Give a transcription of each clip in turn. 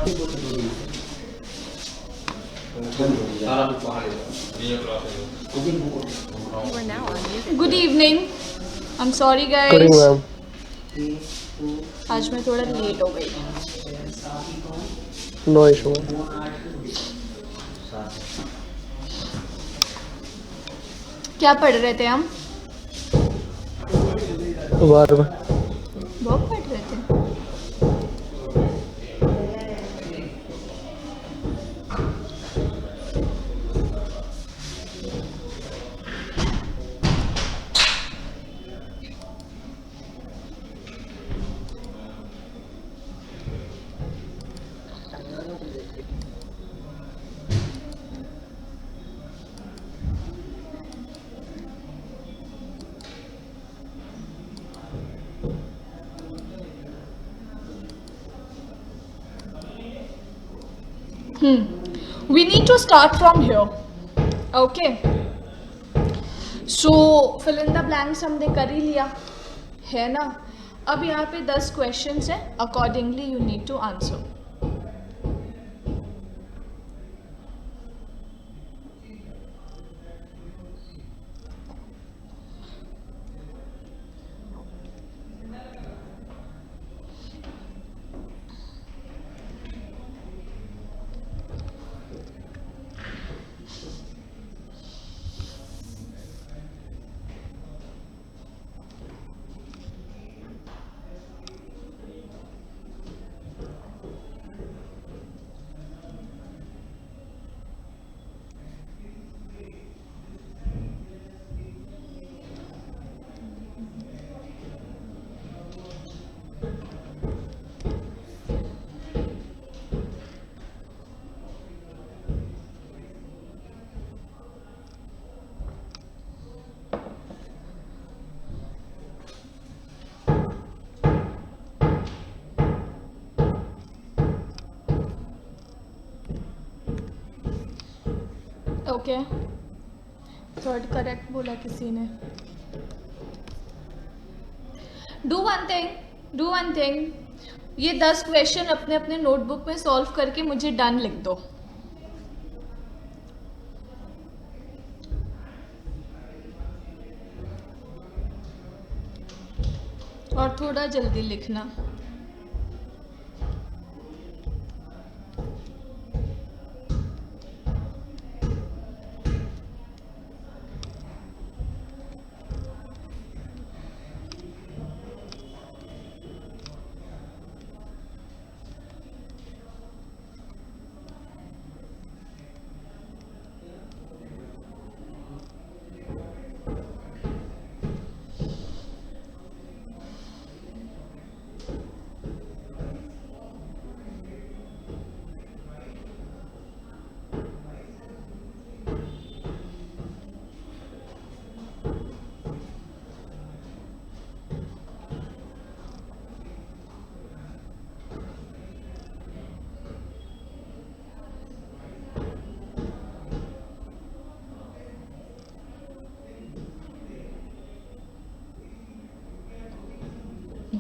Good evening. I am sorry करेंगे guys, ma'am. आज मैं थोड़ा लेट हो गई। No issue. क्या पढ़ रहे थे हम? बार बार बहुत पढ़ रहे थे। We need to start from here. Okay. So fill in the blanks हमने कर ही लिया है ना। अब यहाँ पे 10 क्वेश्चंस हैं, accordingly you need to answer. Okay, third correct बोला किसी ने। डू वन थिंग, ये 10 क्वेश्चन अपने अपने नोटबुक में सॉल्व करके मुझे डन लिख दो। और थोड़ा जल्दी लिखना।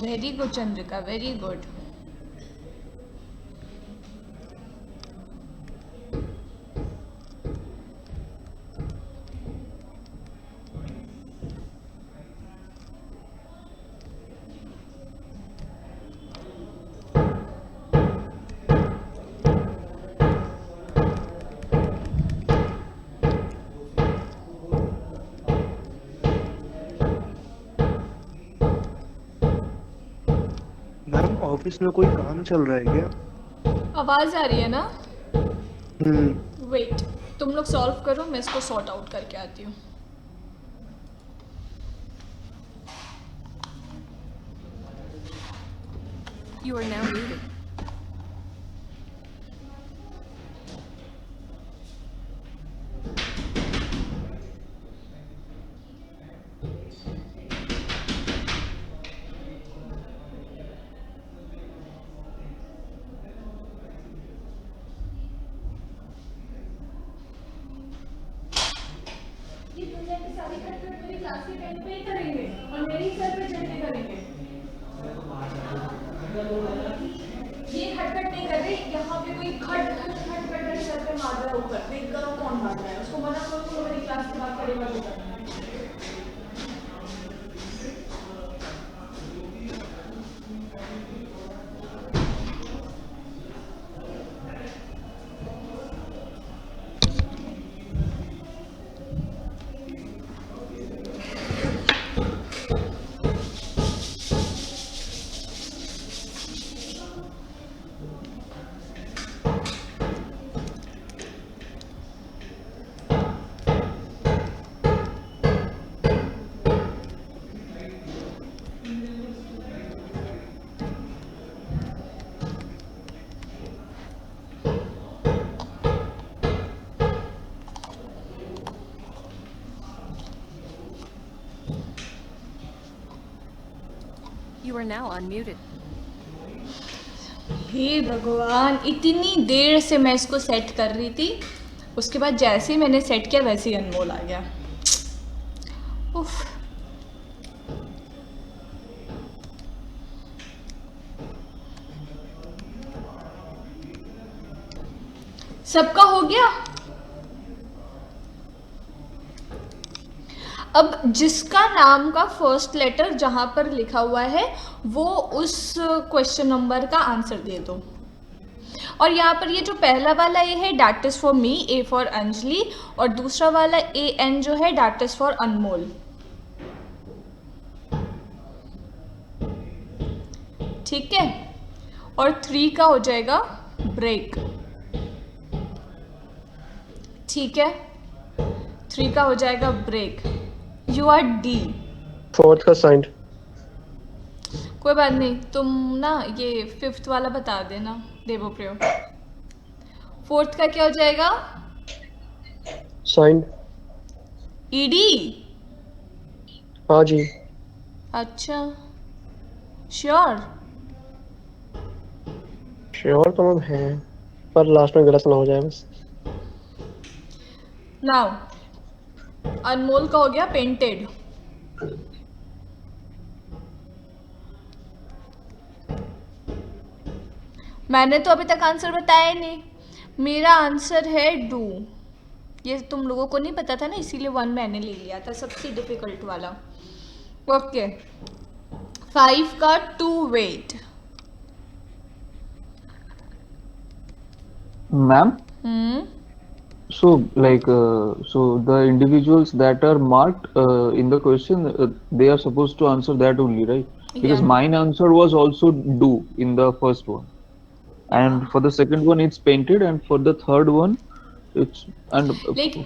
Very good Chandrika, very good. Ma'am office में कोई काम चल रहा है क्या? आवाज आ रही है ना? हम्म। वेट, तुम लोग सॉल्व करो, मैं इसको सॉर्ट आउट करके आती हूँ। You are now muted. ये दुनिया की सारी खटखट मेरी क्लास के टाइम पे ही करेंगे और मेरी सर पे चढ़ के करेंगे। ये खटखट नहीं कर रही, यहाँ पे वाला ऊपर देख करो कौन भाग रहा है, उसको मना करो तो मेरी क्लास के बाद करेगा तो करना है। You are now unmuted. हे भगवान, इतनी देर से मैं इसको सेट कर रही थी, उसके बाद जैसे ही मैंने सेट किया वैसे ही अनमोल आ गया। उफ। सबका हो गया? अब जिसका नाम का फर्स्ट लेटर जहां पर लिखा हुआ है वो उस क्वेश्चन नंबर का आंसर दे दो। और यहाँ पर ये जो पहला वाला ए है that is for me, A for Anjali, और दूसरा वाला ए एन जो है डैट इज फॉर अनमोल। ठीक है, और 3 का हो जाएगा ब्रेक। ठीक है, 3 का हो जाएगा break. You R D. 4th का साइंड। कोई बात नहीं, तुम ना ये 5th वाला बता देना देवप्रियो। 4th का क्या हो जाएगा? साइंड। ईडी। हाँ जी। अच्छा, श्योर? श्योर तो हम हैं, पर लास्ट में गलत ना हो जाए बस। नाउ अनमोल का हो गया पेंटेड। मैंने तो अभी तक आंसर बताया ही नहीं। मेरा आंसर है डू। ये तुम लोगों को नहीं पता था ना, इसीलिए 1 मैंने ले लिया था, सबसे डिफिकल्ट वाला। ओके, 5 का two wait. Ma'am, hmm, so so the individuals that are marked in the question, they are supposed to answer that only, right? Because Yeah. mine answer was also do in the first one, and for the second one it's painted, and for the third one it's and like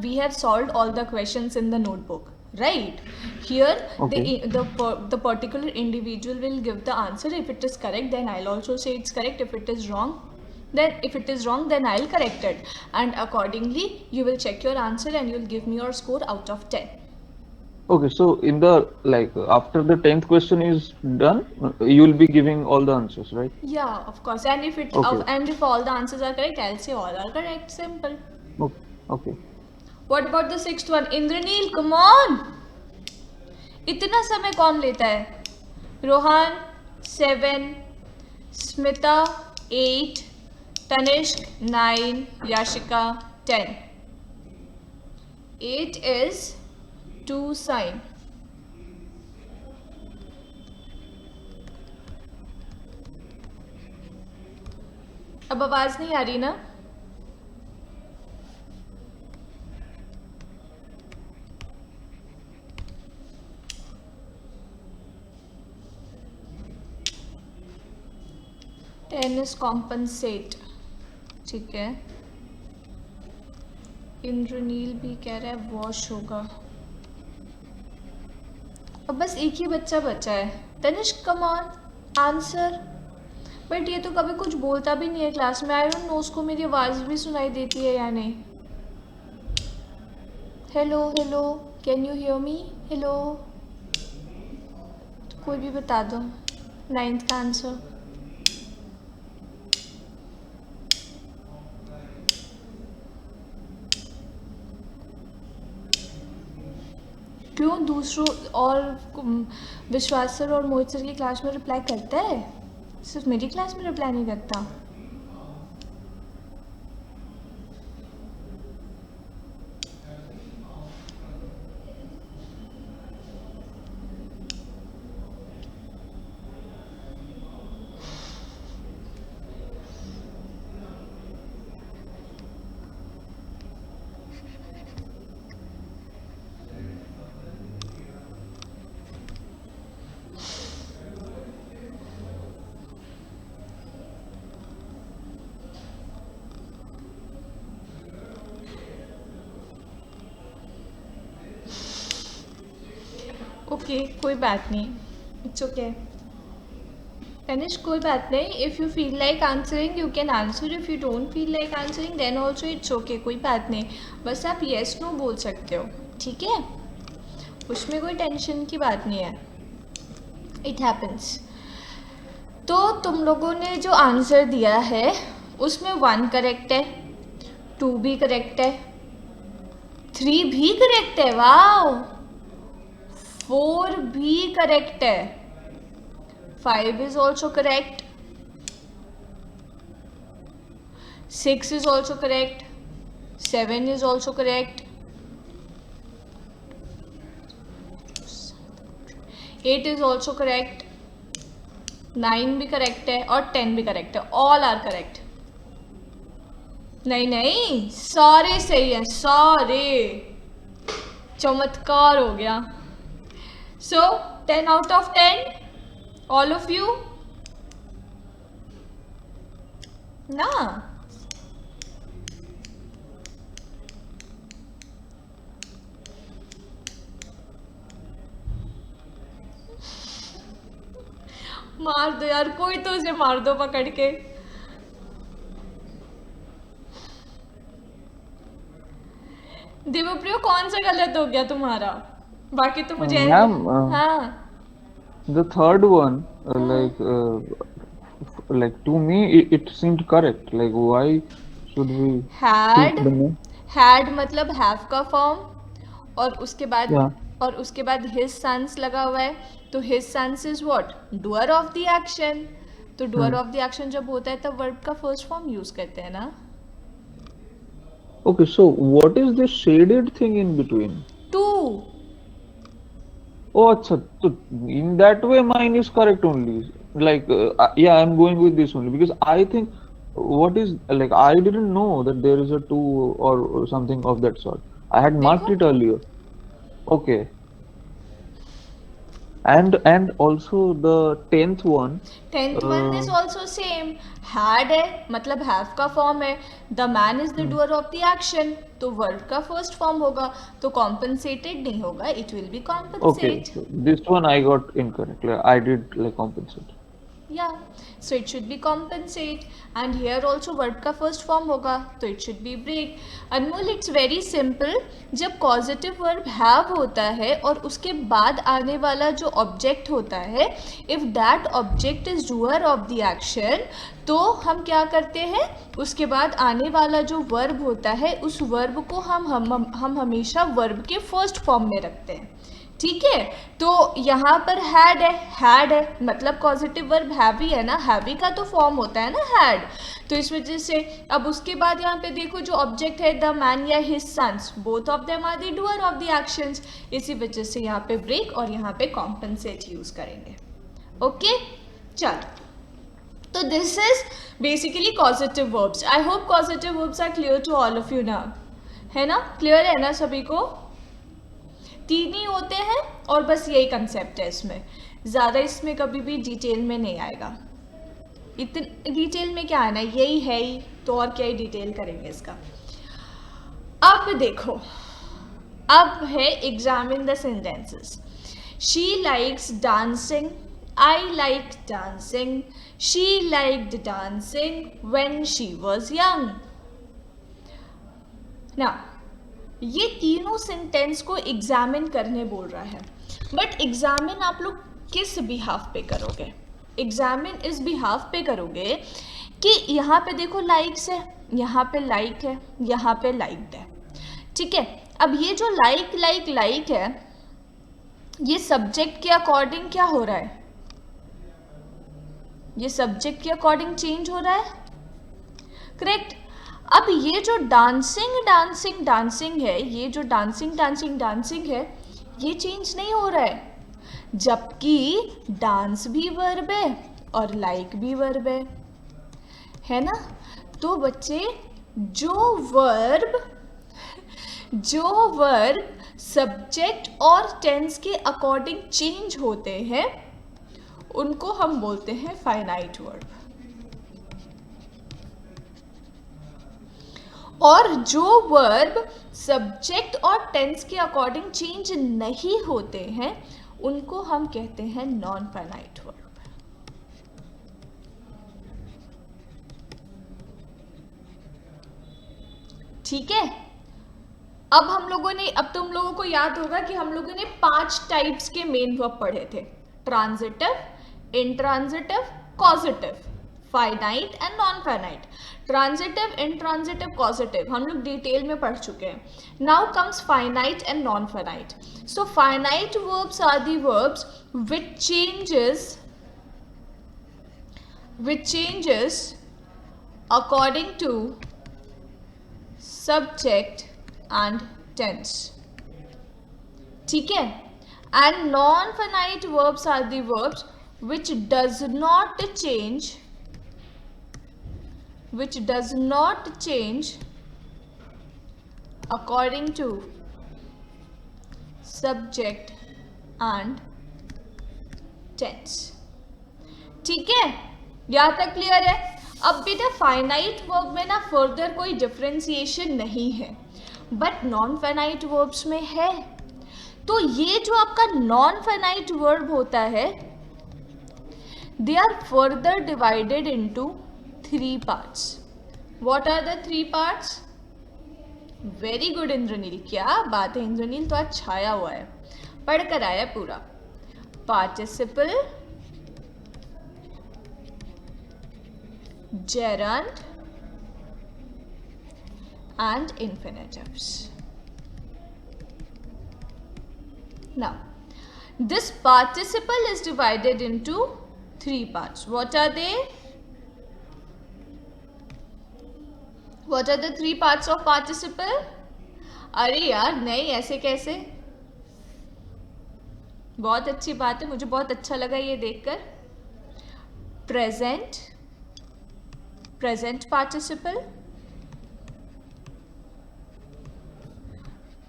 we have solved all the questions in the notebook, right? Here Okay. the particular individual will give the answer. If it is correct, then I'll also say it's correct. If it is wrong, then I'll correct it, and accordingly you will check your answer and you'll give me your score out of 10. okay. So in the after the 10th question is done, you'll be giving all the answers, right? Yeah, of course. And if Okay. and if all the answers are correct, I'll say all are correct. Simple. Okay. Okay. What about the 6th one? Indraneel, come on. इतना समय कौन लेता है? Rohan 7, Smita 8, Tanishq 9, Yashika 10. 8 is 2 sign. अब आवाज नहीं आ रही ना? टेनिस कॉम्पनसेट, ठीक है। इंद्रनील भी कह रहा है वॉश होगा। अब बस एक ही बच्चा बचा है। Tanishq come on, answer. But ये तो कभी कुछ बोलता भी नहीं है क्लास में। आई डोंट नो उसको मेरी आवाज़ भी सुनाई देती है या नहीं। Hello hello, can you hear me? Hello, कोई भी बता दो 9th का आंसर। क्यों दूसरों और विश्वास सर और मोहित सर की क्लास में रिप्लाई करता है, सिर्फ मेरी क्लास में रिप्लाई नहीं करता? ओके, कोई बात नहीं, इट्स ओके तनिष, कोई बात नहीं. If you feel like answering you can answer, if you don't feel like answering then also it's okay, कोई बात नहीं. बस आप येस नो बोल सकते हो, ठीक है, उसमें कोई टेंशन की बात नहीं है, इट हैपन्स. तो तुम लोगों ने जो आंसर दिया है उसमें 1 करेक्ट है, 2 भी करेक्ट है, 3 भी करेक्ट है, वाओ, 4 भी करेक्ट है, 5 is also correct, 6 is also correct, 7 is also correct, 8 is also correct, 9 भी करेक्ट है और 10 भी करेक्ट है, ऑल आर करेक्ट. नहीं नहीं, सारे सही है, सारे, चमत्कार हो गया. सो 10 out of 10 all of you ना. मार दो यार, कोई तो उसे मार दो पकड़ के. देवप्रियो कौन सा गलत हो गया तुम्हारा? बाकी तो मुझे मैम, हाँ the third one, like to me, it seemed correct. Like, why should we had. think the name? Had मतलब हैव का फॉर्म, और उसके बाद Yeah. हिज सन्स लगा हुआ है, तो his sons is what, doer of the action. तो डूअर ऑफ द एक्शन जब होता है तब वर्ब का फर्स्ट फॉर्म यूज करते हैं ना. Okay, so what is this shaded thing in between? Two. Oh, acha, so in that way, mine is correct only. Like, yeah, I'm going with this only because I think what is like I didn't know that there is a two or something of that sort. I had marked देखो it earlier. Okay, and also the 10th one. 10th one is also same. Had है मतलब have का form है, the man is the doer of the action, तो verb का first form होगा, तो compensated नहीं होगा, it will be Okay, compensate. so this one I got incorrect. Like, I did like compensate. Yeah, so it should be compensate, and here also verb का first form होगा, तो it should be break. Anmol, it's very simple. जब causative verb have होता है और उसके बाद आने वाला जो object होता है, if that object is doer of the action, तो हम क्या करते हैं, उसके बाद आने वाला जो verb होता है उस verb को हम हमेशा verb के first form में रखते हैं, ठीक है. तो यहाँ पर हैड है मतलब पॉजिटिव वर्ब हैवी है ना, हैवी का तो फॉर्म होता है ना हैड, तो इस वजह से अब उसके बाद यहाँ पे देखो जो ऑब्जेक्ट है द मैन या his sons, both of them are the doer of the actions, इसी वजह से यहाँ पे ब्रेक और यहाँ पे कॉम्पनसेट यूज करेंगे. ओके, चलो, तो this is basically causative verbs. I hope causative verbs are clear to all of you ना, है ना, क्लियर है ना सभी को. 3 ही होते हैं और बस यही कंसेप्ट है इसमें, ज़्यादा इसमें कभी भी डिटेल में नहीं आएगा. इतने डिटेल में क्या आना है, यही है ही, तो और क्या ही डिटेल करेंगे इसका. अब देखो, अब है examine the sentences. She likes dancing, I like dancing, she liked dancing when she was young. ना ये तीनों सेंटेंस को एग्जामिन करने बोल रहा है, बट एग्जामिन आप लोग किस बिहाफ पे करोगे, एग्जामिन इस बिहाफ पे करोगे कि यहाँ पे देखो लाइक्स है, यहाँ पे लाइक है, यहाँ पे लाइक्ड है, ठीक है. अब ये जो लाइक है, ये सब्जेक्ट के अकॉर्डिंग क्या हो रहा है, ये सब्जेक्ट के अकॉर्डिंग चेंज हो रहा है, करेक्ट. अब ये जो डांसिंग है, ये जो डांसिंग है, ये चेंज नहीं हो रहा है, जबकि डांस भी वर्ब है और लाइक भी वर्ब है ना. तो बच्चे जो वर्ब सब्जेक्ट और टेंस के अकॉर्डिंग चेंज होते हैं उनको हम बोलते हैं फाइनाइट वर्ब, और जो वर्ब सब्जेक्ट और टेंस के अकॉर्डिंग चेंज नहीं होते हैं उनको हम कहते हैं नॉन फाइनाइट वर्ब। ठीक है, अब हम लोगों ने, अब तुम लोगों को याद होगा कि हम लोगों ने 5 टाइप्स के मेन वर्ब पढ़े थे, transitive, intransitive, causative, finite and non finite. Transitive, intransitive, causative हम लोग डिटेल में पढ़ चुके हैं। Now comes finite and non finite. So finite verbs are the verbs which changes according to subject and tense। ठीक है, and non finite verbs are the verbs which does not change according to subject and tense। ठीक है, यहाँ तक clear है। अब बेटा finite verb में ना फर्दर कोई डिफरेंशिएशन नहीं है, बट नॉन फाइनाइट वर्ब्स में है। तो ये जो आपका नॉन फाइनाइट वर्ब होता है, they are further divided into 3 parts. What are the 3 parts? Very good Indranil, क्या बात है इंद्रनील, तो आज छाया हुआ है, पढ़कर आया पूरा। Participle, gerund and infinitives। Now this participle is divided into 3 parts। What are they? What are the 3 parts of participle? अरे यार नहीं, ऐसे कैसे? बहुत अच्छी बात है, मुझे बहुत अच्छा लगा ये देखकर। present participle,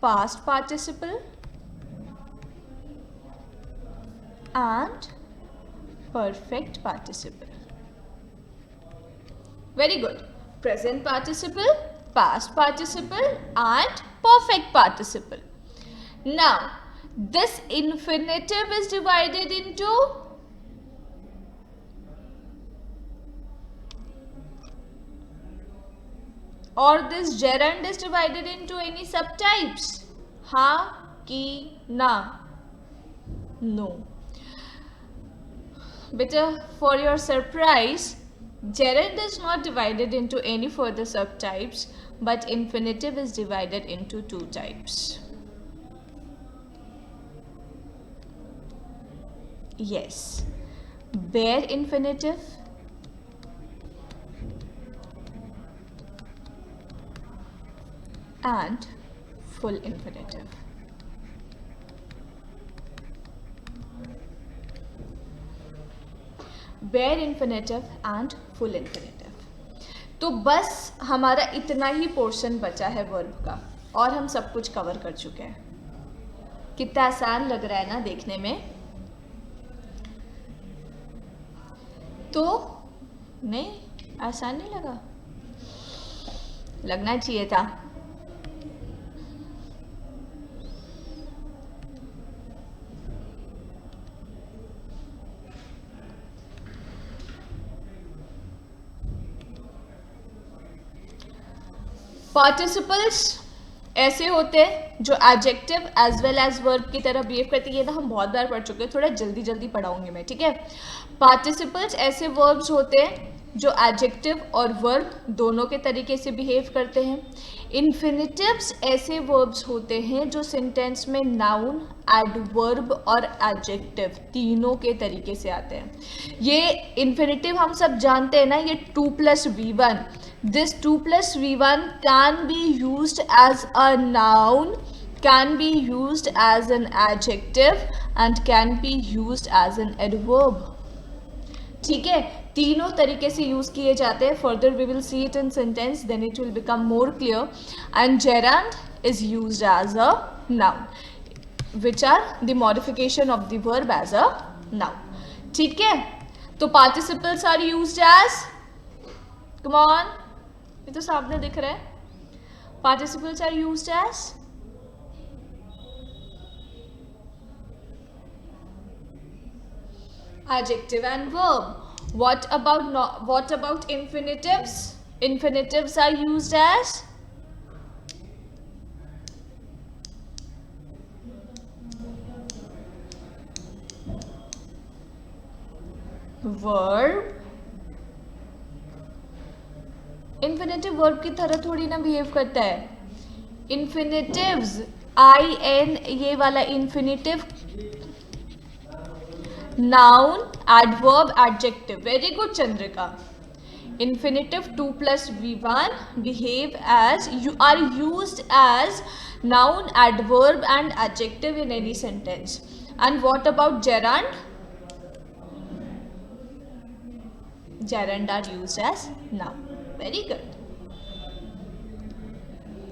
past participle and perfect participle। Very good, present participle, past participle and perfect participle। Now this infinitive is divided into, or this gerund is divided into any subtypes? हाँ कि ना? No बेटा, for your surprise, gerund is not divided into any further subtypes, but infinitive is divided into 2 types। Yes, bare infinitive and full infinitive। bare infinitive and full infinitive। तो बस हमारा इतना ही portion बचा है वर्ब का, और हम सब कुछ कवर कर चुके हैं। कितना आसान लग रहा है ना देखने में? तो नहीं, आसान नहीं लगा, लगना चाहिए था। पार्टिसिपल्स ऐसे होते हैं जो adjective as well as verb की तरह बिहेव करते हैं। ये ना हम बहुत बार पढ़ चुके हैं, थोड़ा जल्दी जल्दी पढ़ाऊंगी मैं, ठीक है। पार्टिसिपल्स ऐसे वर्ब्स होते हैं जो एडजेक्टिव और वर्ब दोनों के तरीके से बिहेव करते हैं। इन्फिनिटिव्स ऐसे वर्ब्स होते हैं जो सेंटेंस में नाउन, एडवर्ब और एडजेक्टिव तीनों के तरीके से आते हैं। ये इन्फिनिटिव हम सब जानते हैं ना, ये 2+V1। This 2+V1 can be used as a noun, can be used as an adjective and can be used as an adverb। ठीक है, तीनों तरीके से यूज किए जाते हैं। Further we will see it in sentence, then it will become more clear. And gerund is used as a noun, which are the modification of the verb as a noun। ठीक है, तो participles are used as, come on, ये तो सामने दिख रहा है। Participles are used as Adjective and verb. What about infinitives? Infinitives are used as verb. Infinitive verb की तरह थोड़ी ना बिहेव करता है. इन्फिनेटिव्स in ये वाला infinitive noun, adverb, adjective. Very good, Chandrika. Infinitive 2 plus V1 behave as you are used as noun, adverb and adjective in any sentence. And what about gerund? Gerund are used as noun. Very good.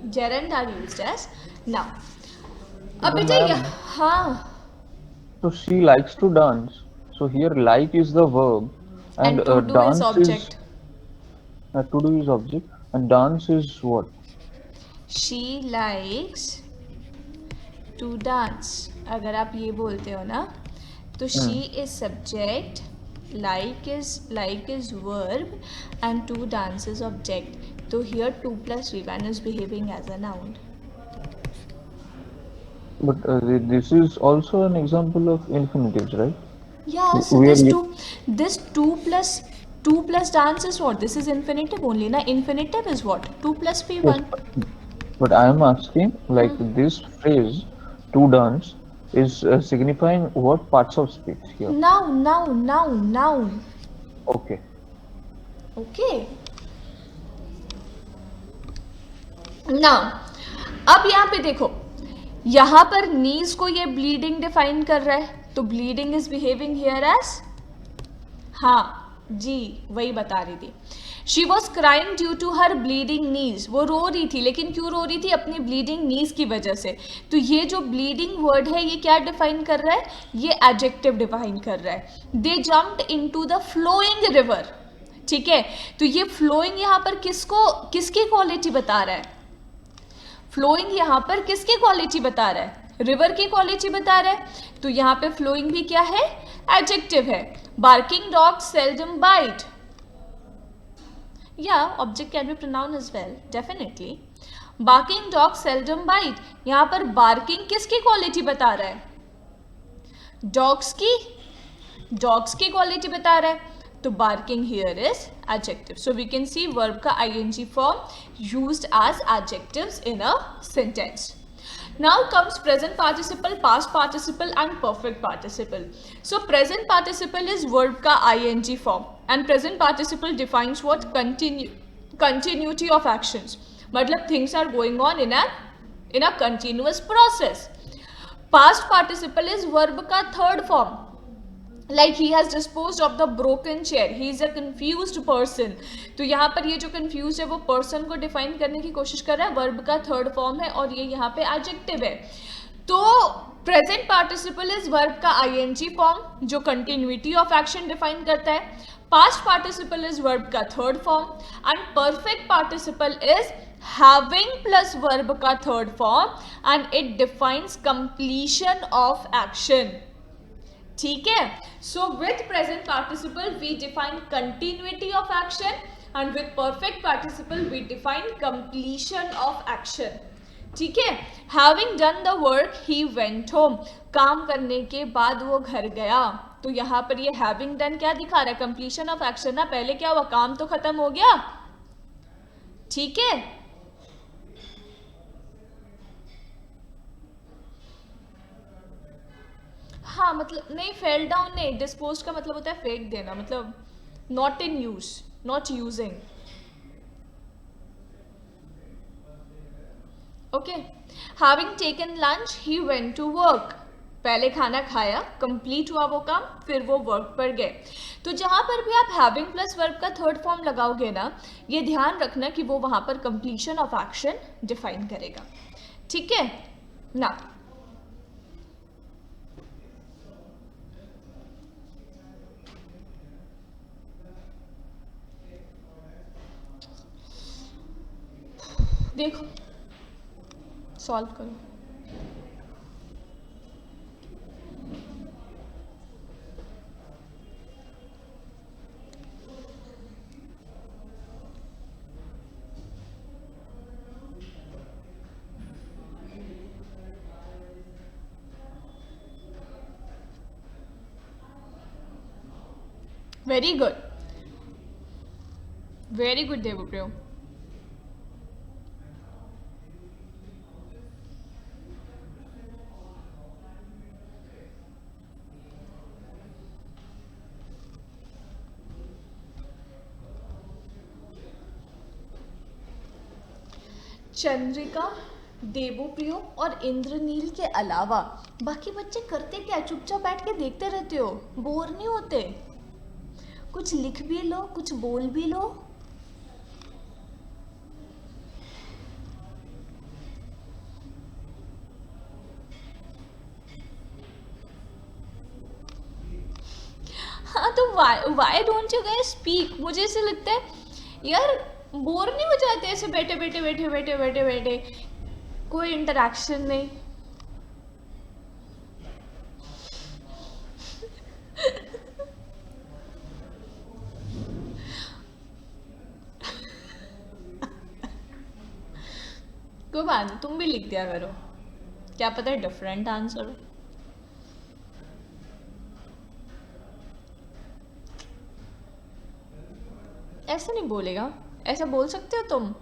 Gerund are used as noun. अब बेटा हाँ. So she likes to dance. So here like is the verb and to do dance is object. To do is object and dance is what? She likes to dance. अगर आप ये बोलते हो ना तो she is subject, like is verb and to dance is object. So here 2 plus V1 is behaving as a noun. But this is also an example of infinitives, right? Yeah, so this 2 plus dance is what? This is infinitive only, na? Infinitive is what? 2 plus V1. Yes, but I am asking, like this phrase, to dance, is signifying what parts of speech here? Noun. Okay. Okay. Now, अब यहाँ पे देखो, यहाँ पर नीज को ये bleeding define कर रहा है, तो bleeding is behaving here as, हाँ जी वही बता रही थी. She was crying due to her bleeding knees. वो रो रही थी, लेकिन क्यों रो रही थी? अपनी ब्लीडिंग नीज की वजह से. तो ये जो ब्लीडिंग वर्ड है ये क्या डिफाइन कर रहा है? ये एडजेक्टिव डिफाइन कर रहा है. They jumped into the flowing river. ठीक है, तो ये फ्लोइंग यहाँ पर किसकी क्वालिटी बता रहा है? फ्लोइंग यहाँ पर किसकी क्वालिटी बता रहा है? रिवर की क्वालिटी बता रहा है. तो यहाँ पे फ्लोइंग भी क्या है? एडजेक्टिव है. Barking dog seldom bite. Yeah, object can be pronoun as well, definitely. Barking dog seldom bite. यहाँ पर barking किसकी क्वालिटी बता रहा है? Dogs की क्वालिटी बता रहा है. तो barking here is adjective. So we can see verb का ing form used as adjectives in a sentence. Now comes present participle, past participle and perfect participle. So present participle is verb का ing form and present participle defines what? Continuity of actions. मतलब things are going on in a continuous process. Past participle is verb का third form. Like he has disposed of the broken chair. He is a confused person. तो यहाँ पर ये जो confused है वो person को define करने की कोशिश कर रहा है. verb का third form है और ये यहाँ पे adjective है. तो present participle is verb का ing form जो continuity of action define करता है. Past participle is verb का third form and perfect participle is having plus verb का third form and it defines completion of action. ठीक है. So with present participle we define continuity of action and with perfect participle we define completion of action. ठीक है. Having done the work he went home. काम करने के बाद वो घर गया. तो यहाँ पर ये having done क्या दिखा रहा है? completion of action ना. पहले क्या हुआ? काम तो खत्म हो गया. ठीक है. हाँ मतलब नहीं, फेल डाउन नहीं, डिस्पोज का मतलब होता है फेंक देना, मतलब not in use, not using. Okay. Having taken lunch he went to work. पहले खाना खाया, कंप्लीट हुआ वो काम, फिर वो वर्क पर गए. तो जहाँ पर भी आप हैविंग प्लस वर्ब का थर्ड फॉर्म लगाओगे ना, ये ध्यान रखना कि वो वहाँ पर कंप्लीशन ऑफ एक्शन डिफाइन करेगा. ठीक है ना. देखो सॉल्व करो. Very good, very good Devpriyo. Chandrika, Devpriyo और इंद्रनील के अलावा बाकी बच्चे करते क्या? चुपचाप बैठ के देखते रहते हो, बोर नहीं होते? कुछ लिख भी लो, कुछ बोल भी लो. हाँ तो why don't you guys speak? मुझे ऐसे लगता है यार, बोर नहीं हो जाते ऐसे बैठे बैठे बैठे बैठे बैठे बैठे, कोई इंटरेक्शन नहीं. कोई बात नहीं, तुम भी लिख दिया करो, क्या पता है डिफरेंट आंसर हो. ऐसा नहीं बोलेगा, ऐसा बोल सकते हो तुम?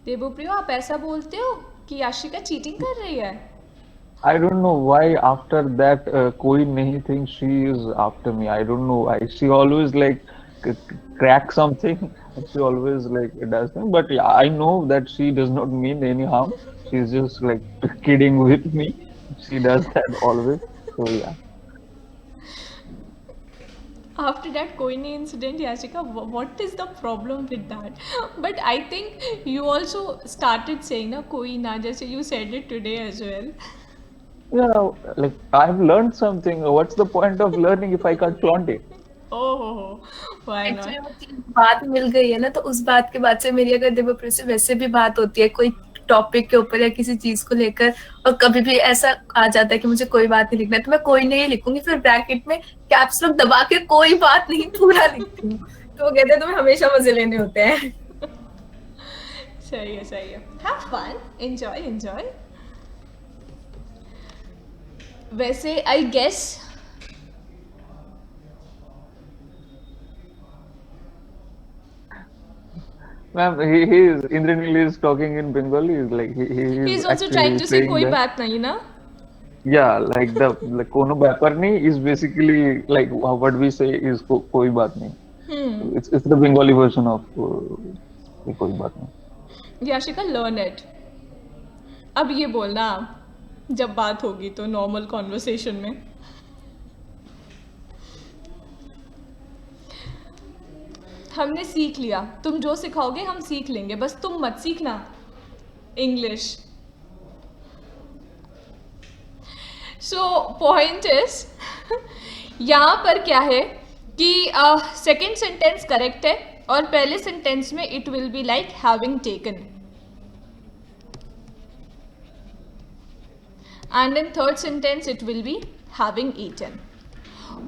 देवप्रियो, आप ऐसा बोलते हो कि याशिका चीटिंग कर रही है? I don't know why after that koi nahi thinks she is after me. I don't know why. She always like crack something. She always like does thing. But yeah, I know that she does not mean any harm. She's just like kidding with me. She does that always. So yeah. After that Koine incident, Yashika, what is the problem with that? But I think you also started saying na koi na, jaise you said it today as well. Yeah, like I've learned something. What's the point of learning if I can't flaunt it? Oh, why actually not? मुझे बात मिल गई है ना, तो उस बात के बाद से मेरी अगर देवप्रिय से वैसे भी बात होती है कोई टॉपिक के ऊपर या किसी चीज को लेकर, और कभी भी ऐसा आ जाता है कि मुझे कोई बात नहीं लिखना है, तो मैं कोई नहीं लिखूंगी, फिर ब्रैकेट में कैप्स लॉक दबा के कोई बात नहीं पूरा लिखती हूँ. तो वो कहते हैं तुम्हें हमेशा मजे लेने होते हैं. सही है, सही है. Have fun, enjoy, enjoy. वैसे I guess Ma'am, he is Indranil is talking in Bengali. He's like he he is is also trying actually to say saying कोई that. बात नहीं ना. Yeah, like the like kono byapar nahi is basically like what we say is koi baat nahi. It's the Bengali version of koi baat nahi. Yashika, learn it. अब ये बोलना जब बात होगी तो नॉर्मल कॉन्वर्सेशन में. हमने सीख लिया, तुम जो सिखाओगे हम सीख लेंगे, बस तुम मत सीखना इंग्लिश. सो पॉइंट इज यहाँ पर क्या है कि सेकेंड सेंटेंस करेक्ट है और पहले सेंटेंस में it will be like having taken, and in third sentence it will be having eaten.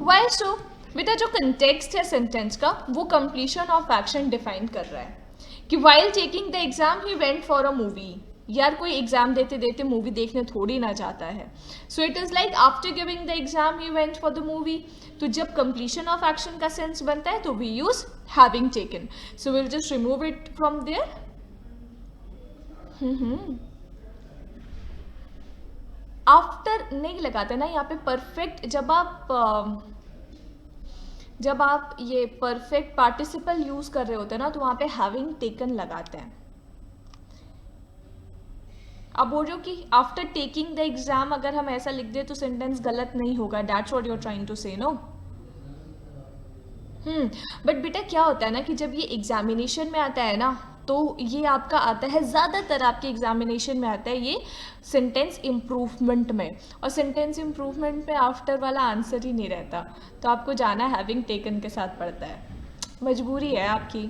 Why so? बेटा जो कंटेक्स्ट है सेंटेंस का वो कंप्लीशन ऑफ एक्शन डिफाइन कर रहा है कि while taking the exam he went for a movie. यार कोई एग्जाम देते देते मूवी देखने थोड़ी ना जाता है. So it is like after giving the exam he went for the movie. तो जब कंप्लीशन ऑफ एक्शन का सेंस बनता है तो we use having taken. So will just remove it from there. After नहीं लगाते ना यहाँ पे परफेक्ट. जब आप ये परफेक्ट पार्टिसिपल यूज कर रहे होते हैं ना तो वहाँ पे हैविंग टेकन लगाते हैं. अब बोल रहे हो कि आफ्टर टेकिंग द एग्जाम अगर हम ऐसा लिख दे तो सेंटेंस गलत नहीं होगा. That's what you are trying to say, no? But बेटा क्या होता है ना कि जब ये एग्जामिनेशन में आता है ना तो ये आपका आता है, ज़्यादातर आपके एग्जामिनेशन में आता है ये सेंटेंस इम्प्रूवमेंट में. और सेंटेंस इम्प्रूवमेंट में आफ्टर वाला आंसर ही नहीं रहता, तो आपको जाना हैविंग टेकन के साथ पड़ता है. मजबूरी है आपकी.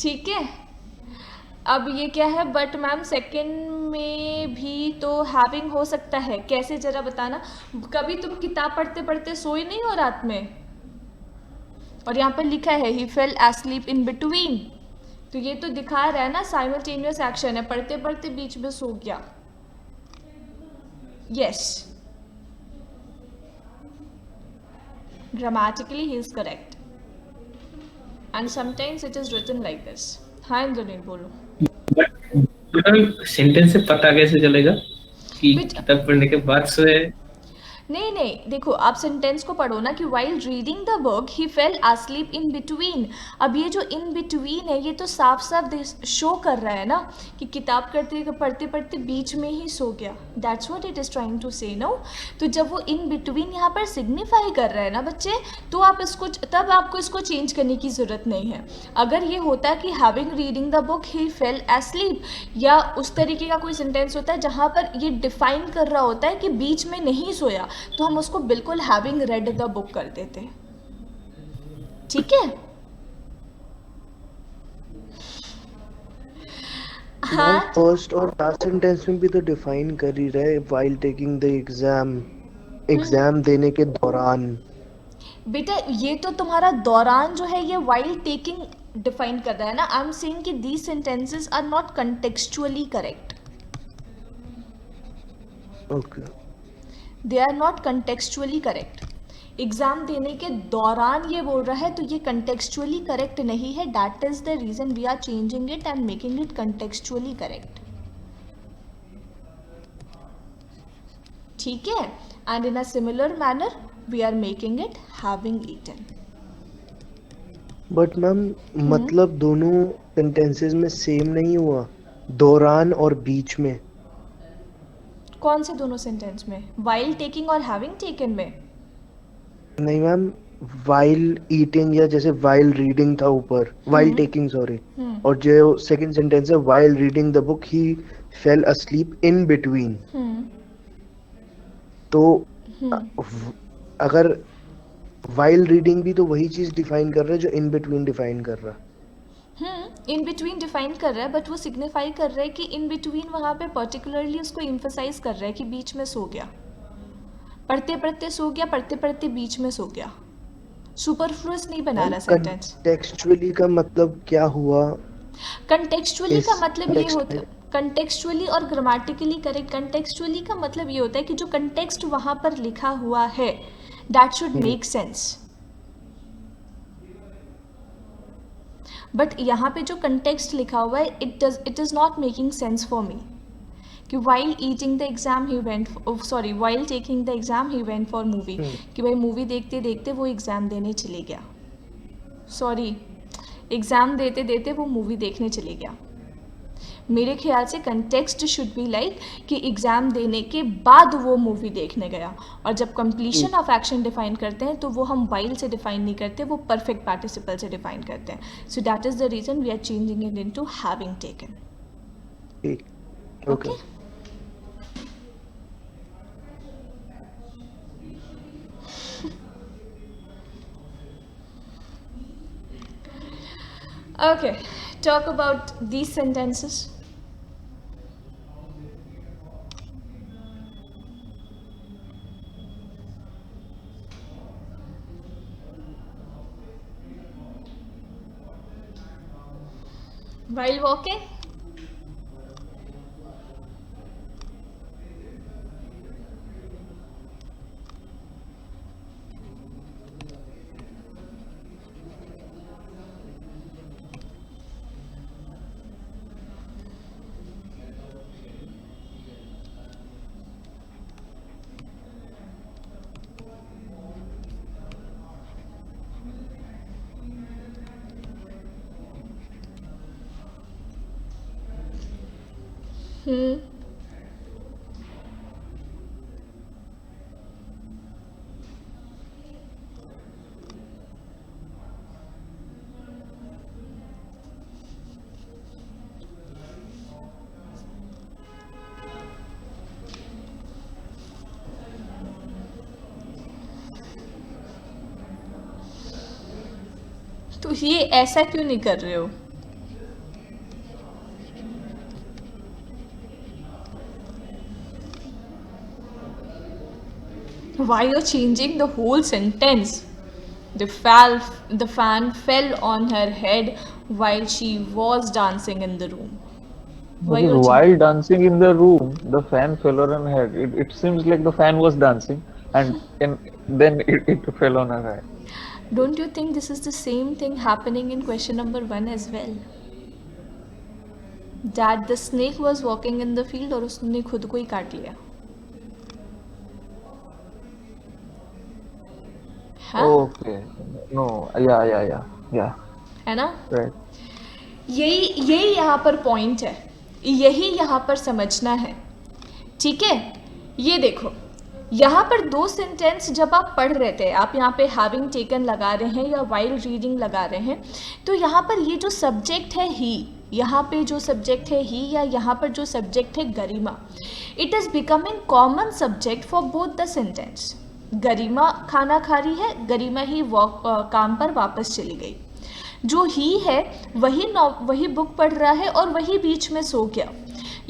ठीक है. अब ये क्या है, बट मैम सेकंड में भी तो हैविंग हो सकता है. कैसे जरा बताना. कभी तुम किताब पढ़ते पढ़ते सोए नहीं हो रात में? और यहाँ पर लिखा है ही फेल एस्लीप इन बिटवीन. तो ये तो दिखा रहा है ना साइमल्टेनियस एक्शन है, पढ़ते पढ़ते बीच में सो गया. Yes, grammatically he is correct and sometimes it is written like this. हाँ इंद्रनील बोलो. बट सेंटेंस से पता कैसे चलेगा कि But- किताब पढ़ने के बाद सोए? नहीं नहीं, देखो आप सेंटेंस को पढ़ो ना कि while reading the book he fail asleep in between. अब ये जो इन बिटवीन है ये तो साफ साफ शो कर रहा है ना कि किताब पढ़ते पढ़ते बीच में ही सो गया. That's what it is trying to say. No, तो जब वो इन बिटवीन यहाँ पर सिग्निफाई कर रहा है ना बच्चे, तो आप इसको तब आपको इसको चेंज करने की ज़रूरत नहीं है. अगर ये होता कि having reading the book he fail asleep, या उस तरीके का कोई सेंटेंस होता है जहाँ पर ये डिफाइन कर रहा होता है कि बीच में नहीं सोया, तो हम उसको बिल्कुल हैविंग रेड द बुक कर देते. ठीक है. हाँ फर्स्ट और लास्ट सेंटेंस में भी तो डिफाइन कर ही रहे, while taking the exam, exam देने के दौरान. बेटा, ये तो तुम्हारा दौरान जो है ये वाइल टेकिंग डिफाइन कर रहा है ना. आई एम सेइंग कि these sentences are not contextually correct. Okay, they are not contextually correct. Exam देने के दौरान ये बोल रहा है तो ये कंटेक्चुअली करेक्ट नहीं है. That is the reason we are changing it and making it contextually correct. ठीक है. And in a similar manner we are making it having eaten. But ma'am मतलब दोनों सेंटेंसेस में सेम नहीं हुआ, दौरान और बीच में. कौन से दोनों सेंटेंस में? वाइल टेकिंग और हैविंग टेकन में? नहीं मैम, वाइल ईटिंग या जैसे वाइल रीडिंग था ऊपर, वाइल टेकिंग सॉरी, और जो सेकंड सेंटेंस है while reading the book he fail asleep in between. तो अगर वाइल रीडिंग भी तो वही चीज डिफाइन कर रहा है जो इन बिटवीन डिफाइन कर रहा है. इन बिटवीन डिफाइन कर रहा है, बट वो सिग्निफाई कर रहा है कि इन बिटवीन वहाँ पे पर्टिकुलरली उसको एम्फसाइज कर रहा है कि बीच में सो गया, पढ़ते पढ़ते सो गया, पढ़ते पढ़ते बीच में सो गया. सुपरफ्लुअस नहीं बना रहा सेंटेंस. कंटेक्चुअली का मतलब क्या हुआ? कंटेक्चुअली का इस मतलब ये context होता है, में। कंटेक्चुअली और ग्रामेटिकली करेक्ट. कंटेक्चुअली का मतलब ये होता है कि जो कंटेक्स्ट वहाँ पर लिखा हुआ है that should make sense. But यहाँ पे जो कंटेक्स्ट लिखा हुआ है it is not making sense for me. कि while eating the exam he went, sorry while taking the exam he went for movie. कि भाई मूवी देखते देखते वो एग्ज़ाम देने चले गया, सॉरी एग्ज़ाम देते देते वो मूवी देखने चले गया. मेरे ख्याल से कंटेक्स्ट शुड बी लाइक कि एग्ज़ाम देने के बाद वो मूवी देखने गया. और जब कंप्लीशन ऑफ एक्शन डिफाइन करते हैं तो वो हम वाइल से डिफाइन नहीं करते, वो परफेक्ट पार्टिसिपल से डिफाइन करते हैं. So that is the reason we are changing it into having taken. ठीक, okay. Okay, talk about these sentences. While walking? तो ये ऐसा क्यों नहीं कर रहे हो? Why you're changing the whole sentence? The fan fell on her head while she was dancing in the room. वही Because हो चीज while dancing in the room, the fan fell on her head. It seems like the fan was dancing, and then it fell on her head. Don't you think this is the same thing happening in question number 1 as well? That the snake was walking in the field और उसने खुद को ही काट लिया. हाँ Okay. No. Yeah. है ना? Right. यही यहाँ पर पॉइंट है, यही यहाँ पर समझना है. ठीक है, ये देखो यहाँ पर 2 सेंटेंस जब आप पढ़ रहे थे, आप यहाँ पे हैविंग टेकन लगा रहे हैं या वाइल रीडिंग लगा रहे हैं, तो यहाँ पर ये जो सब्जेक्ट है ही, यहाँ पे जो सब्जेक्ट है ही या यहाँ पर जो सब्जेक्ट है Garima, it is becoming common subject for both the sentence. Garima खाना खा रही है, गरिमा ही काम पर वापस चली गई. जो ही है वही बुक पढ़ रहा है और वही बीच में सो गया.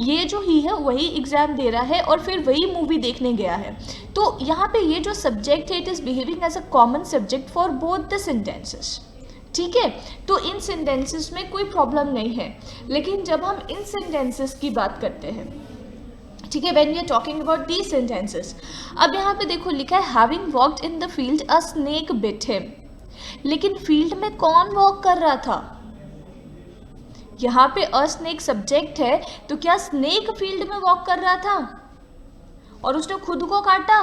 ये जो ही है वही एग्ज़ाम दे रहा है और फिर वही मूवी देखने गया है. तो यहाँ पे ये जो सब्जेक्ट है it is behaving as a common subject for both the sentences. ठीक है, तो इन सेंटेंसेस में कोई प्रॉब्लम नहीं है. लेकिन जब हम इन सेंटेंसेस की बात करते हैं, ठीक है, when we are talking about these sentences, अब यहाँ पे देखो लिखा है having walked in the field a snake bit him. लेकिन फील्ड में कौन वॉक कर रहा था? यहाँ पे अ स्नेक सब्जेक्ट है, तो क्या स्नेक फील्ड में वॉक कर रहा था और उसने खुद को काटा?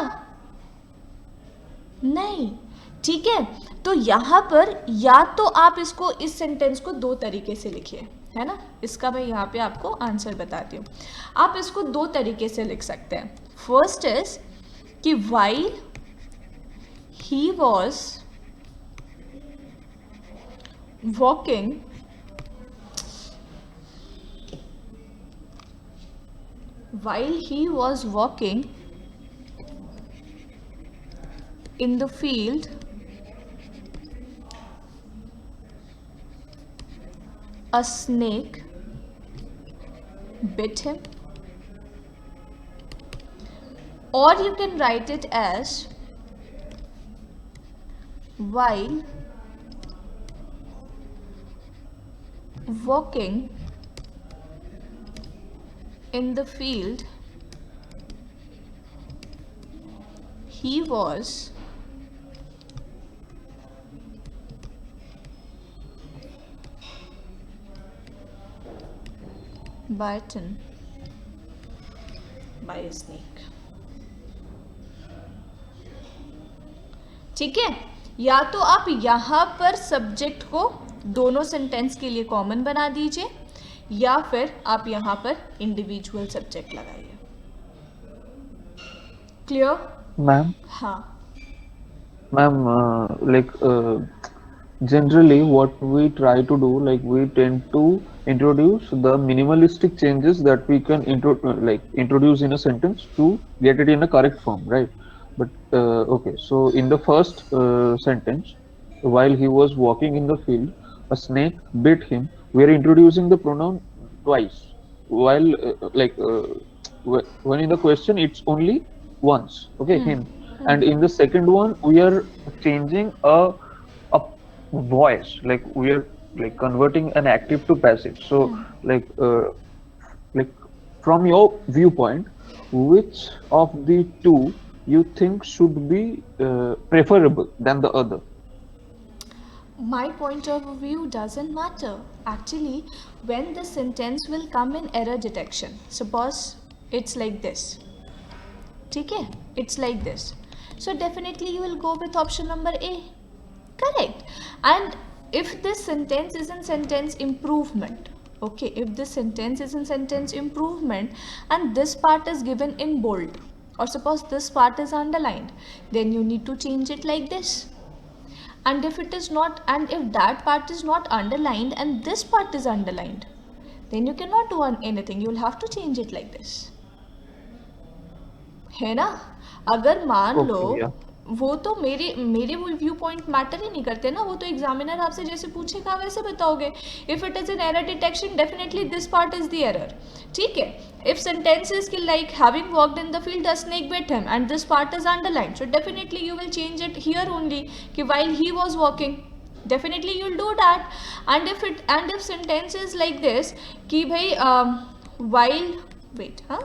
नहीं. ठीक है, तो यहाँ पर या तो आप इसको इस सेंटेंस को 2 तरीके से लिखिए, है ना. इसका मैं यहाँ पे आपको आंसर बताती हूँ. आप इसको 2 तरीके से लिख सकते हैं. फर्स्ट इज कि while he was walking while he was walking in the field, a snake bit him. Or you can write it as while walking in the field, he was bitten by a snake. ठीक है, या तो आप यहाँ पर subject को दोनों sentence के लिए कॉमन बना दीजिए या फिर आप यहाँ पर इंडिविजुअल सब्जेक्ट लगाइए. क्लियर? Ma'am, हाँ. ma'am, generally what we try to do, like we tend to introduce the minimalistic changes that we can introduce in a sentence to get it in a correct form, right? But okay, so in the first sentence, while he was walking in the field, a snake bit him. We are introducing the pronoun twice, while when in the question it's only once, okay, him. And in the second one we are changing a voice, like we are like converting an active to passive. So like from your viewpoint, which of the two you think should be preferable than the other? My point of view doesn't matter. Actually, when the sentence will come in error detection, suppose it's like this. ठीक है, it's like this. So definitely you will go with option number A. Correct. And if this sentence is in sentence improvement, okay, if this sentence is in sentence improvement and this part is given in bold, or suppose this part is underlined, then you need to change it like this. And if it is not, and if that part is not underlined and this part is underlined, then you cannot do anything. You will have to change it like this. है ना? अगर मान लो वो तो मेरे view point matter ही नहीं करते ना, वो तो एग्जामिनर आपसे जैसे पूछेगा वैसे बताओगे. If it is an error detection, definitely this part is the error. ठीक है, if sentences ki like having walked in the field a snake bit him and this part is underlined, so definitely you will change it here only ki while he was walking. definitely you'll do that. And if sentence is like this कि भाई while wait huh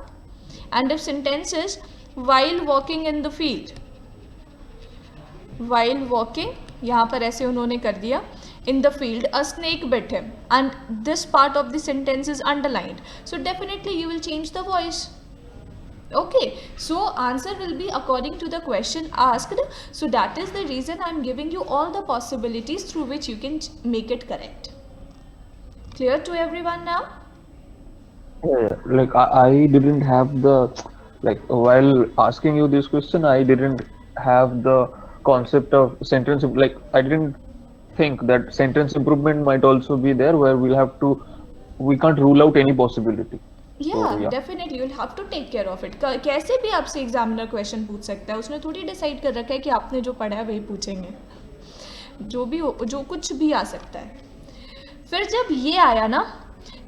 and if sentence is while walking in the field, while walking यहाँ पर ऐसे उन्होंने कर दिया in the field a snake bit him and this part of the sentence is underlined, so definitely you will change the voice. Okay, so answer will be according to the question asked, so that is the reason I am giving you all the possibilities through which you can make it correct. Clear to everyone now? Yeah, like I didn't have the, like while asking you this question, I didn't have the concept of sentence, like I didn't think that sentence improvement might also be there where we can't rule out any possibility. Yeah, yeah. definitely you'll have to take care of it. कैसे भी आपसे examiner question पूछ सकता है, उसने थोड़ी decide कर रखा है कि आपने जो पढ़ा है वही पूछेंगे, जो कुछ भी आ सकता है. फिर जब ये आया ना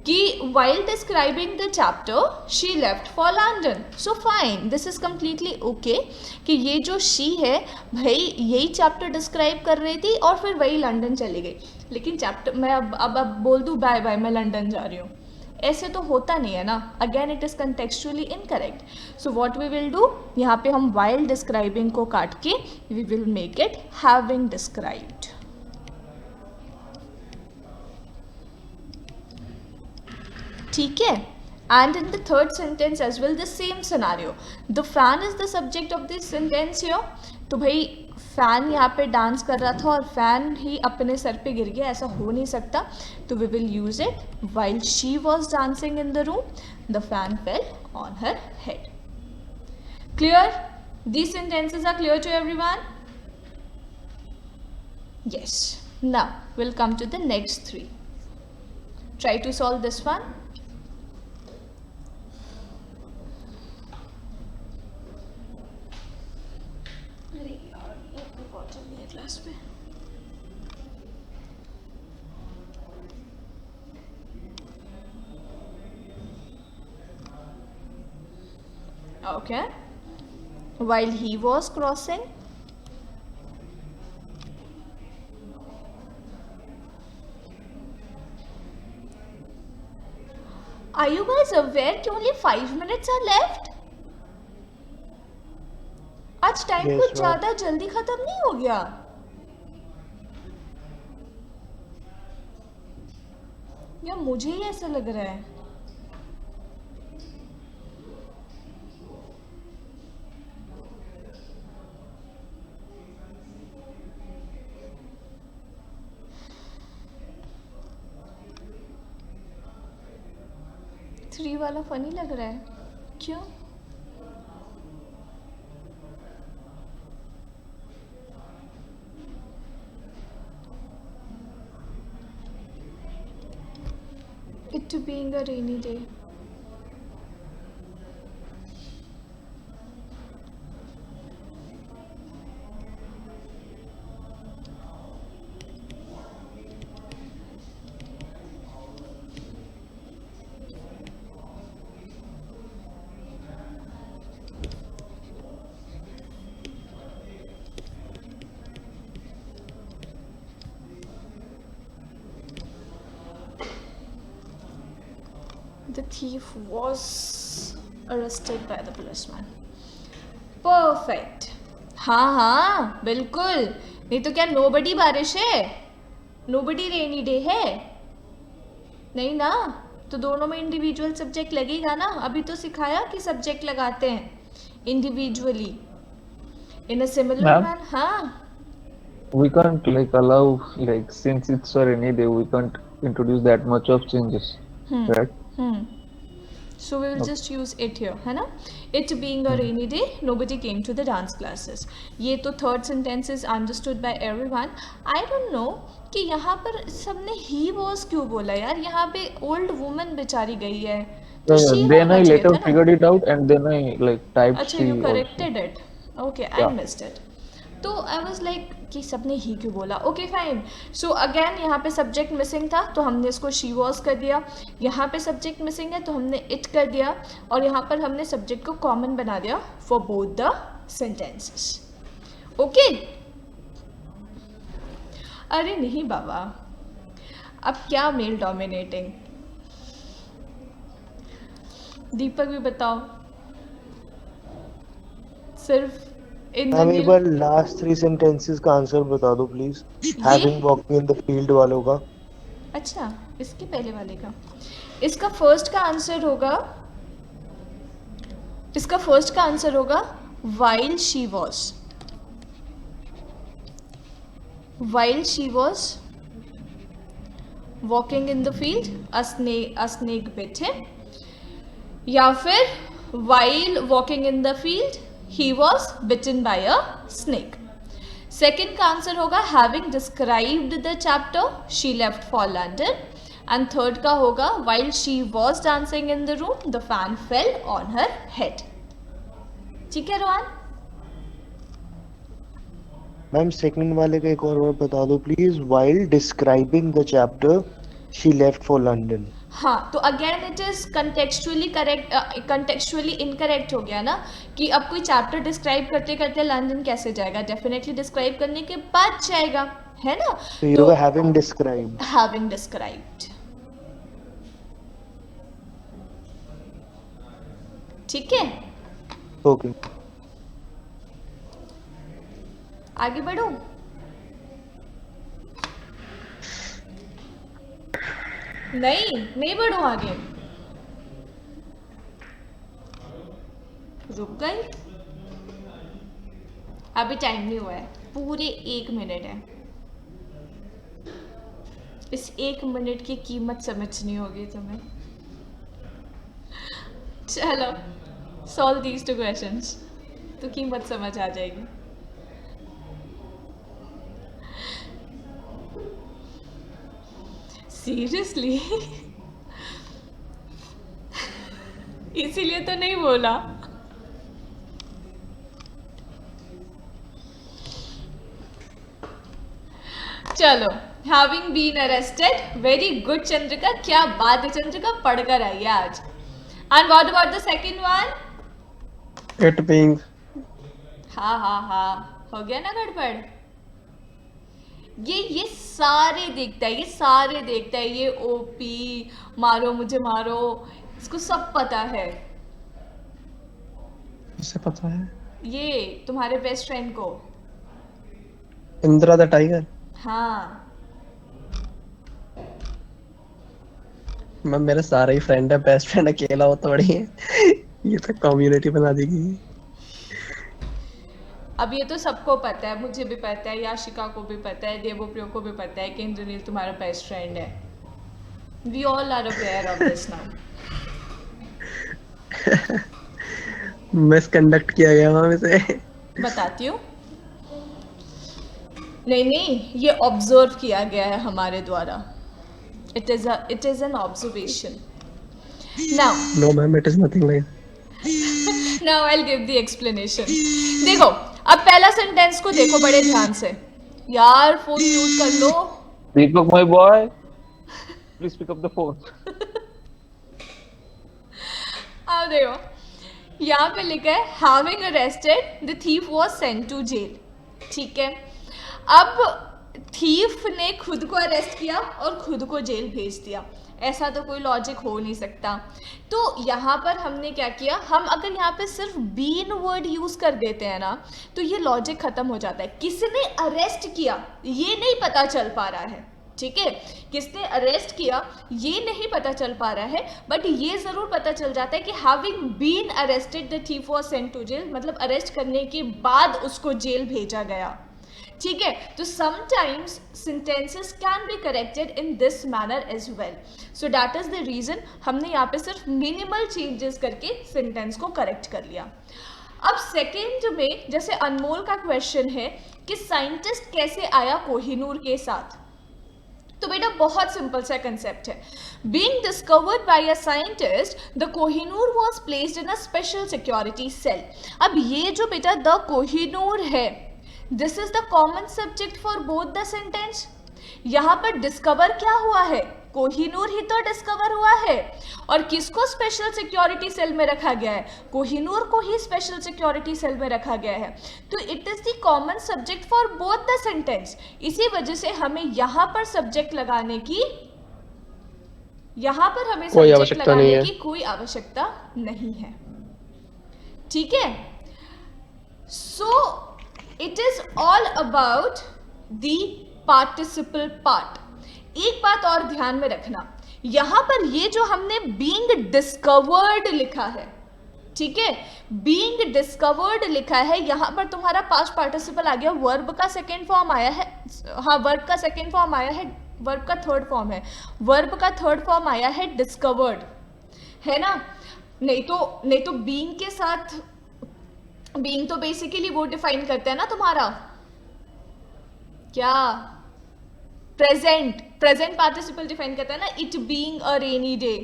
कि while describing the chapter she left for London, so fine, this is completely okay कि ये जो she है भाई यही चैप्टर डिस्क्राइब कर रही थी और फिर वही लंदन चली गई. लेकिन चैप्टर मैं अब बोल दूँ बाय बाय मैं लंदन जा रही हूँ, ऐसे तो होता नहीं है ना. Again it is contextually incorrect. So what we will do, यहाँ पे हम while डिस्क्राइबिंग को काट के we will make it having described. ठीक है. And in the third sentence as well the same scenario, the fan is the subject of this sentence here. तो भाई फैन यहाँ पे डांस कर रहा था और फैन ही अपने सर पे गिर गया, ऐसा हो नहीं सकता. तो we will use it while she was dancing in the room the fan fell on her head. Clear? These sentences are clear to everyone? Yes. Now we'll come to the next three. Try to solve this one. Okay. While he was crossing, are you guys aware कि only 5 minutes are left? आज time Yes, कुछ ma'am. ज्यादा जल्दी खत्म नहीं हो गया? या मुझे ही ऐसा लग रहा है? थ्री वाला फनी लग रहा है, क्यों? It being a rainy day. The thief was arrested by the policeman. Perfect. हाँ हाँ बिल्कुल, नहीं तो क्या nobody बारिश है, nobody rainy day है, नहीं ना. तो दोनों में इंडिविजुअल सब्जेक्ट लगेगा ना. अभी तो सिखाया कि सब्जेक्ट लगाते हैं individually in a similar Ma'am? Man. हाँ We can't like allow, like since it's a rainy day, we can't introduce that much of changes, right? So we will just use it here, है ना. It being a rainy day, nobody came to the dance classes. ये तो third sentence is understood by everyone. I don't know कि यहाँ पर सबने he was क्यों बोला यार. यहाँ पे old woman बेचारी गई है तो Yeah, she then होना I चाहिए later था ना. figured it out and then I like typed अच्छा she you also. corrected it. Okay, I Yeah. missed it. तो आई वॉज लाइक कि सबने ही क्यों बोला. Okay fine. सो अगेन यहाँ पे सब्जेक्ट मिसिंग था तो हमने इसको शी वॉज कर दिया. यहाँ पे सब्जेक्ट मिसिंग है तो हमने इट कर दिया. और यहाँ पर हमने सब्जेक्ट को कॉमन बना दिया for both the sentences. Okay. अरे नहीं बाबा, अब क्या मेल डोमिनेटिंग। दीपक भी बताओ, सिर्फ इन मैम एक बार लास्ट 3 सेंटेंसेस का आंसर बता दो please. Having walking in the field वालों का। अच्छा, इसके पहले वाले का, इसका फर्स्ट का आंसर होगा, इसका फर्स्ट का आंसर होगा while she was walking in the field a snake bit him, या फिर while walking in the field he was bitten by a snake। Second का आंसर होगा having described the chapter she left for London, and third का होगा while she was dancing in the room the fan fell on her head। ठीक है Rohan? Ma'am second वाले का एक और बार बता दो please. while describing the chapter she left for London। हाँ, तो again it is contextually correct, contextually incorrect हो गया ना, कि अब कोई चैप्टर डिस्क्राइब करते करते लंदन कैसे जाएगा, डेफिनेटली डिस्क्राइब करने के बाद जाएगा, है ना? तो ये होगा having described। Having described. ठीक है, ओके आगे बढ़ो। नहीं बढ़ो आगे, रुक गई। अभी टाइम नहीं हुआ है, पूरे 1 मिनट है। इस 1 मिनट की कीमत समझनी होगी तुम्हें। चलो सॉल्व दीज 2 क्वेश्चंस, तो कीमत समझ आ जाएगी। सीरियसली इसीलिए तो नहीं बोला। चलो, having been arrested, very good Chandrika, क्या बात है चंद्रिका, पढ़कर आई है आज। And what about the second one? It being. हाँ, हो गया ना गड़बड़। ये सारे देखता है, ये सारे देखता है, ये ओपी मारो मुझे मारो, इसको सब पता है। इसे पता है? ये तुम्हारे बेस्ट फ्रेंड को। Indira the tiger. हाँ, मैं मेरे सारे ही फ्रेंड है, बेस्ट फ्रेंड अकेला हो थोड़ी है। ये तो कम्युनिटी बना दी गई है। अब ये तो सबको पता है, मुझे भी पता है, याशिका को भी पता है, देवप्रियो को भी पता है कि इंद्रनील तुम्हारा बेस्ट फ्रेंड है। We all are aware of this now. Misconduct किया गया वहां से। बताती हूँ। नहीं, ये ऑब्जर्व किया गया है हमारे द्वारा। It is an observation. Now no ma'am, it is nothing like. Now I will give the explanation. देखो, अब पहला सेंटेंस को देखो बड़े ध्यान से। यार फोन म्यूट कर लो। Deepak, my boy, please pick up the phone. अब देखो, यहाँ पे लिखा है having arrested the thief was sent to jail। ठीक है, अब थीफ ने खुद को अरेस्ट किया और खुद को जेल भेज दिया, ऐसा तो कोई लॉजिक हो नहीं सकता। तो यहाँ पर हमने क्या किया, हम अगर यहाँ पे सिर्फ बीन वर्ड यूज कर देते हैं ना, तो ये लॉजिक खत्म हो जाता है। किसने अरेस्ट किया ये नहीं पता चल पा रहा है, ठीक है, किसने अरेस्ट किया ये नहीं पता चल पा रहा है, बट ये जरूर पता चल जाता है कि having been arrested the thief was sent to jail, मतलब अरेस्ट करने के बाद उसको जेल भेजा गया। ठीक है, तो sometimes sentences can be corrected in this manner as well, so that is the reason हमने यहाँ पे सिर्फ minimal changes करके sentence को correct कर लिया। अब सेकेंड में जैसे अनमोल का क्वेश्चन है कि साइंटिस्ट कैसे आया कोहिनूर के साथ, तो बेटा बहुत सिंपल सा कंसेप्ट है। Being discovered by a scientist, the Kohinoor was placed in a special security cell। अब ये जो बेटा द कोहिनूर है, this is the common subject for both the sentence. यहाँ पर डिस्कवर क्या हुआ है, कोहिनूर ही तो डिस्कवर हुआ है, और किसको स्पेशल सिक्योरिटी सेल में रखा गया है? कोहिनूर को ही स्पेशल सिक्योरिटी सेल में रखा गया है। तो it is the common subject for both the sentence. इसी वजह से हमें यहाँ पर सब्जेक्ट लगाने की, यहाँ पर हमें कोई सब्जेक्ट आवश्यकता नहीं लगाने है। की कोई आवश्यकता नहीं है। ठीक है, so it is all about the participle part. एक बात और ध्यान में रखना, यहां पर ये जो हमने बीइंग डिस्कवर्ड लिखा है, ठीक है, बीइंग डिस्कवर्ड लिखा है, यहां पर तुम्हारा पास्ट पार्टिसिपल आ गया, वर्ब का सेकेंड फॉर्म आया है, हाँ वर्ब का सेकेंड फॉर्म आया है, वर्ब का थर्ड फॉर्म है, वर्ब का थर्ड फॉर्म आया है डिस्कवर्ड, है ना? नहीं तो बीइंग के साथ, बीइंग तो बेसिकली वो डिफाइन करता है ना तुम्हारा क्या, प्रेजेंट पार्टिसिपल डिफाइन करता है ना, it being a rainy day,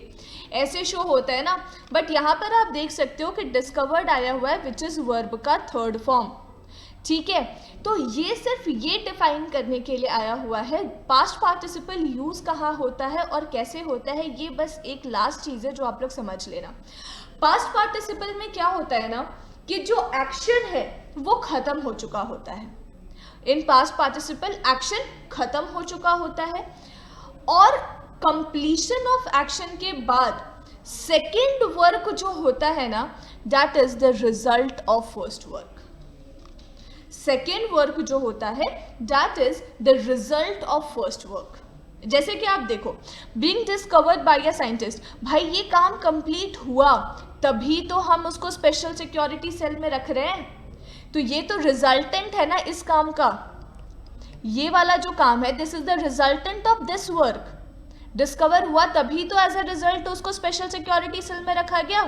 ऐसे शो होता है ना। बट यहां पर आप देख सकते हो कि डिस्कवर्ड आया हुआ है विच इज वर्ब का थर्ड फॉर्म। ठीक है, तो ये सिर्फ ये डिफाइन करने के लिए आया हुआ है पास्ट पार्टिसिपल यूज कहाँ होता है और कैसे होता है। ये बस एक लास्ट चीज है जो आप लोग समझ लेना। पास्ट पार्टिसिपल में क्या होता है ना कि जो एक्शन है वो खत्म हो चुका होता है। इन पास्ट पार्टिसिपल एक्शन खत्म हो चुका होता है और कंप्लीशन ऑफ एक्शन के बाद सेकेंड वर्क जो होता है ना, that is the result of first work. Second work जो होता है that is the result of first work. जैसे कि आप देखो, being discovered by a scientist, भाई ये काम कंप्लीट हुआ तभी तो हम उसको स्पेशल सिक्योरिटी सेल में रख रहे हैं, तो ये तो रिजल्टेंट है ना इस काम का। ये वाला जो काम है, this is the resultant of this work. Discover हुआ तभी तो एज अ रिजल्ट उसको स्पेशल सिक्योरिटी सेल में रखा गया।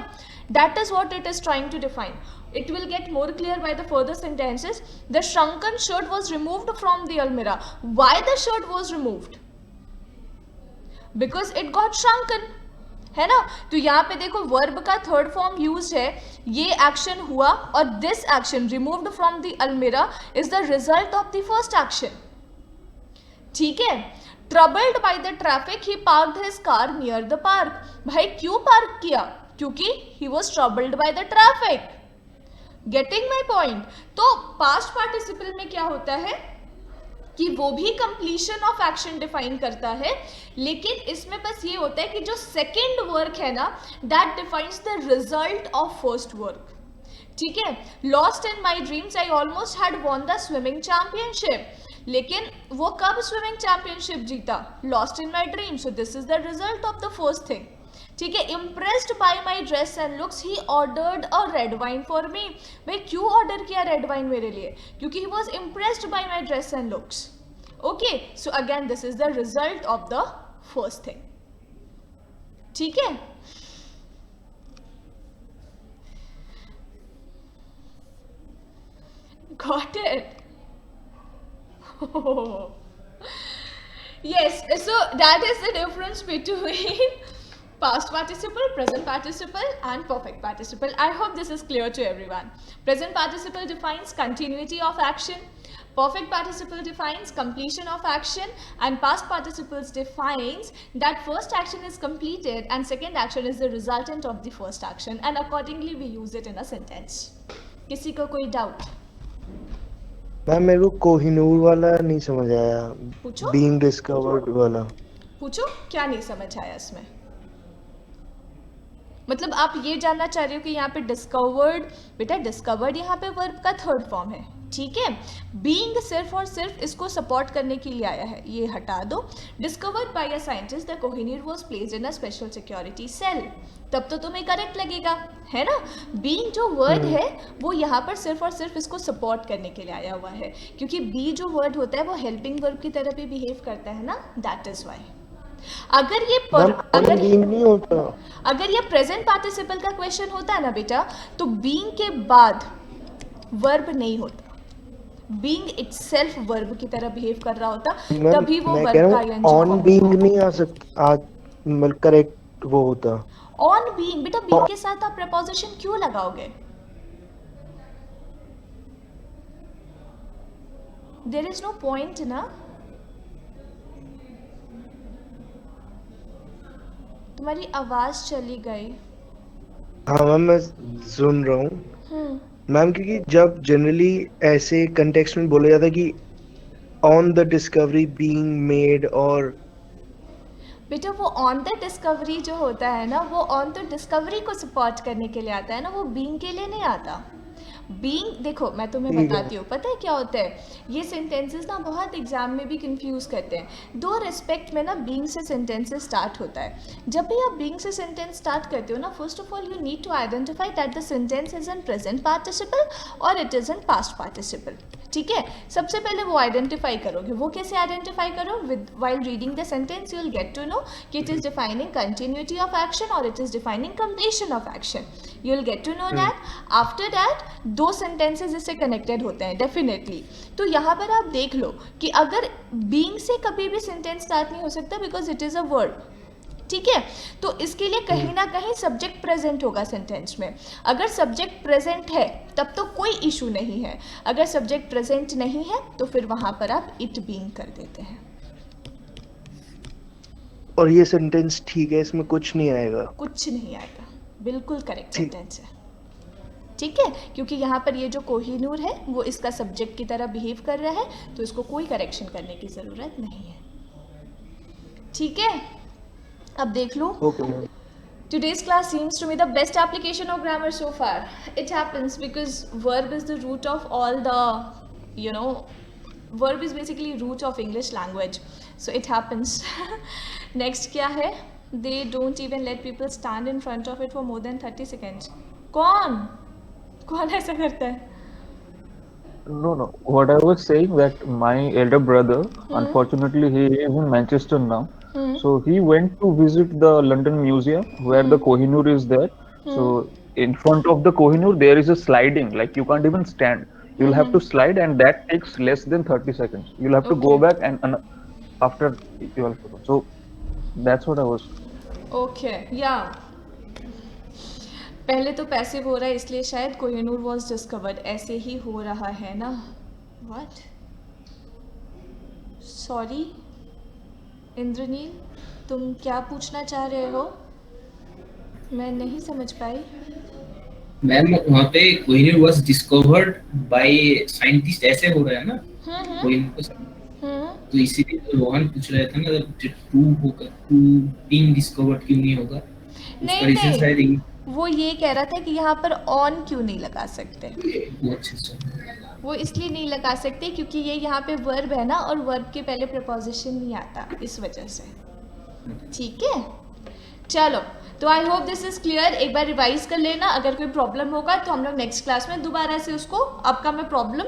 That is what it is trying to define. It will get more clear by the further sentences. The shrunken shirt was removed from the almirah. Why the shirt was removed? Because it got shrunken. है ना? तो यहाँ पे देखो verb का third form use है, ये action हुआ और this action removed from the almirah is the result of the first action. ठीक है, troubled by the traffic he parked his car near the park. भाई क्यों पार्क किया? क्योंकि he was troubled by the traffic. Getting my point? तो past participle में क्या होता है कि वो भी कंप्लीशन ऑफ एक्शन डिफाइन करता है, लेकिन इसमें बस ये होता है कि जो सेकेंड वर्क है ना, that defines the result of first work. ठीक है, lost in my dreams I almost had won the swimming championship, लेकिन वो कब स्विमिंग चैंपियनशिप जीता? Lost in my dream, so this is the result of the first thing. ठीक है, impressed by my dress and looks he ordered a red wine for me. भाई क्यों order किया red wine मेरे लिए? क्योंकि he was impressed by my dress and looks. Okay, so again this is the result of the first thing. ठीक है, got it? Yes, so that is the difference between past participle, present participle and perfect participle. I hope this is clear to everyone. Present participle defines continuity of action, perfect participle defines completion of action, and past participles defines that first action is completed and second action is the resultant of the first action, and accordingly we use it in a sentence. किसी को कोई doubt? Ma'am मेरे को कोहिनूर वाला नहीं समझ आया, पूछो। बीइंग डिस्कवर्ड वाला। पूछो क्या नहीं समझ आया इसमें? मतलब आप ये जानना चाह रहे हो कि यहाँ पे डिस्कवर्ड, बेटा डिस्कवर्ड यहाँ पे वर्ब का थर्ड फॉर्म है, ठीक है। बीइंग सिर्फ और सिर्फ इसको सपोर्ट करने के लिए आया है, ये हटा दो। Discovered by a scientist the Kohinoor was placed in a special security cell, तब तो तुम्हें करेक्ट लगेगा, है ना। बीइंग जो वर्ड है वो यहाँ पर सिर्फ और सिर्फ इसको सपोर्ट करने के लिए आया हुआ है, क्योंकि बी जो वर्ड होता है वो हेल्पिंग वर्ब की तरह भी बिहेव करता है ना, दैट इज वाई। अगर ये बीइंग नहीं होता, अगर ये प्रेजेंट पार्टिसिपल का क्वेश्चन होता है ना बेटा, तो बीइंग के बाद वर्ब नहीं होता, बीइंग इटसेल्फ वर्ब की तरह बिहेव कर रहा होता, तभी वो वर्ब का ing ऑन बीइंग नहीं आ सकता, मतलब करेक्ट वो होता। ऑन बीइंग, बेटा बीइंग के साथ आप प्रपोजिशन क्यों लगाओगे? देयर इज नो पॉइंट ना। तुम्हारी आवाज चली गई। हाँ मैम मैं सुन रहा हूँ मैम, क्योंकि जब जनरली ऐसे कंटेक्स्ट में बोला जाता है कि on the discovery being made, और बेटा वो ऑन द डिस्कवरी जो होता है ना, वो ऑन द डिस्कवरी को सपोर्ट करने के लिए आता है ना, वो बीइंग के लिए नहीं आता। बीइंग, देखो मैं तुम्हें ठीक है। बताती हूँ, पता है क्या होता है, ये सेंटेंसेस ना बहुत एग्जाम में भी कंफ्यूज करते हैं। दो रिस्पेक्ट में ना बीइंग से सेंटेंसेस स्टार्ट होता है। जब भी आप बीइंग से सेंटेंस स्टार्ट करते हो ना, first of all you need to identify that the sentence is in present participle और it is in past participle. ठीक है, सबसे पहले वो आइडेंटिफाई करोगे। वो कैसे आइडेंटिफाई करो? With while reading the sentence you will get to know कि it is defining continuity of action और it is defining completion of action. You will get to know that. After that दो sentences इससे connected होते हैं definitely. तो यहाँ पर आप देख लो कि अगर बीइंग से कभी भी सेंटेंस स्टार्ट नहीं हो सकता because it is a word. ठीक है, तो इसके लिए कहीं ना कहीं सब्जेक्ट प्रेजेंट होगा सेंटेंस में। अगर सब्जेक्ट प्रेजेंट है तब तो कोई इशू नहीं है, अगर सब्जेक्ट प्रेजेंट नहीं है तो फिर वहां पर आप इट बीइंग कर देते हैं। और ये सेंटेंस ठीक है, इसमें कुछ नहीं आएगा। कुछ नहीं आएगा, बिल्कुल करेक्ट ठीक। सेंटेंस है। ठीक है, क्योंकि यहाँ पर ये जो कोहिनूर है वो इसका सब्जेक्ट की तरह बिहेव कर रहा है, तो इसको कोई करेक्शन करने की ज़रूरत नहीं है। ठीक है, अब देख लो। Okay ma'am. Today's class seems to me the best application of grammar so far. It happens because verb is the root of all the, verb is basically root of English language. So it happens. Next क्या है? They don't even let people stand in front of it for more than 30 seconds. कौन ऐसा करता है? No. What I was saying that my elder brother, unfortunately, he is in Manchester now. So he went to visit the London Museum where the Kohinoor is there. So in front of the Kohinoor there is a sliding, like you can't even stand. You'll have to slide, and that takes less than 30 seconds. You'll have to go Okay. back and after you will. So that's what I was. Okay, yeah. पहले तो passive हो रहा है इसलिए शायद Kohinoor was discovered, ऐसे ही हो रहा है ना। व्हाट? सॉरी इंद्रनील, तुम क्या पूछना चाह रहे हो? मैं नहीं समझ पाई। मैम वहाँ पे Kohinoor was discovered by scientist, ऐसे हो रहा है ना कोहिनूर को। तो इसीलिए तो रोहन पूछ रहा था ना, टू बीइंग डिस्कवर्ड क्यों नहीं होगा? उसका रीजन शायद नहीं, वो ये कह रहा था कि यहाँ पर ऑन क्यों नहीं लगा सकते। वो अच्छे से वो इसलिए नहीं लगा सकते क्योंकि ये यहाँ पे वर्ब है ना, और वर्ब के पहले प्रपोजिशन नहीं आता, इस वजह से। ठीक है, चलो, तो I hope this is clear. एक बार रिवाइज कर लेना, अगर कोई प्रॉब्लम होगा तो हम लोग नेक्स्ट क्लास में दोबारा से उसको, आपका मैं प्रॉब्लम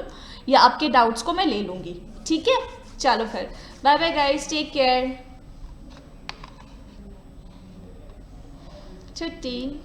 या आपके डाउट्स को मैं ले लूँगी। ठीक है, चलो फिर bye bye guys, take care, छुट्टी।